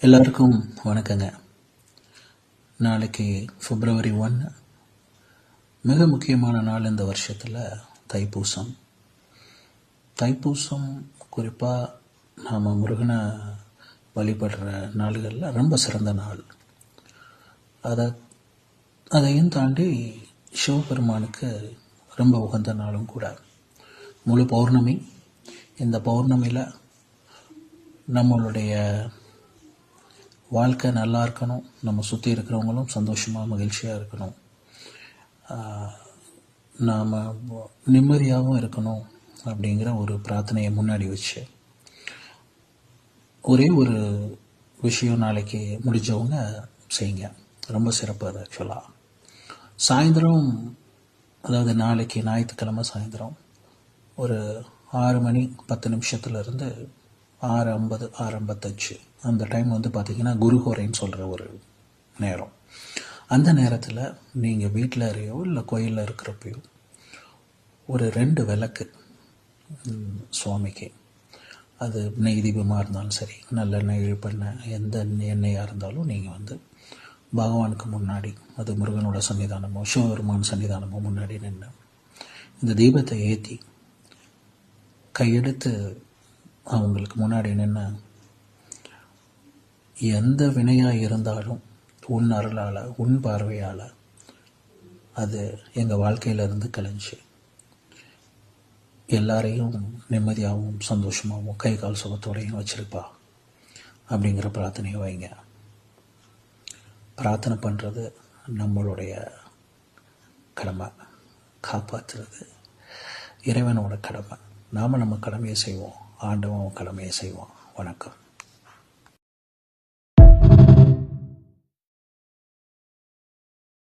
எல்லாருக்கும் வணக்கங்க. நாளைக்கு February 1 மிக முக்கியமான நாள் இந்த வருஷத்தில் தைப்பூசம். தைப்பூசம் குறிப்பாக நாம் முருகனை வழிபடுற நாள்களில் ரொம்ப சிறந்த நாள். அதையும் தாண்டி சிவபெருமானுக்கு ரொம்ப உகந்த நாளும் கூட. முழு பௌர்ணமி. இந்த பௌர்ணமியில் நம்மளுடைய வாழ்க்கை நல்லா இருக்கணும், நம்ம சுற்றி இருக்கிறவங்களும் சந்தோஷமாக மகிழ்ச்சியாக இருக்கணும், நாம் நிம்மதியாகவும் இருக்கணும் அப்படிங்கிற ஒரு பிரார்த்தனையை முன்னாடி வச்சு ஒரே ஒரு விஷயம் நாளைக்கு முடிஞ்சவங்க செய்யுங்க. ரொம்ப சிறப்பு. அது ஆக்சுவலாக சாயந்தரம், அதாவது நாளைக்கு ஞாயிற்றுக்கிழமை சாயந்தரம் ஒரு 6 மணி 10 நிமிஷத்துலேருந்து 6:50 6:55 அந்த டைம் பார்த்திங்கன்னா குருஹோரைன்னு சொல்கிற ஒரு நேரம். அந்த நேரத்தில் நீங்கள் வீட்டிலறையோ இல்லை கோயிலில் இருக்கிறப்பையோ ஒரு 2 விளக்கு சுவாமிக்கு, அது நெய் தீபமாக இருந்தாலும் சரி, நல்லெண்ணெய் இழுப்பெண்ணெய் எந்த எண்ணெயாக இருந்தாலும் நீங்கள் பகவானுக்கு முன்னாடி, அது முருகனோட சன்னிதானமோ சிவபெருமான் சன்னிதானமோ முன்னாடி நின்று இந்த தீபத்தை ஏற்றி கையெடுத்து அவங்களுக்கு முன்னாடி நின்று, எந்த வினையாக இருந்தாலும் உன் அருளால் உன் பார்வையால் அது எங்கள் வாழ்க்கையிலேருந்து கழிஞ்சு எல்லாரையும் நிம்மதியாகவும் சந்தோஷமாகவும் கை கால் சுகத்தோடையும் வச்சுருப்பா அப்படிங்கிற பிரார்த்தனையை வைங்க. பிரார்த்தனை பண்ணுறது நம்மளுடைய கடமை, காப்பாற்றுறது இறைவனோட கடமை. நாம் நம்ம கடமையை செய்வோம், ஆண்டவன் கடமையை செய்வோம். வணக்கம்.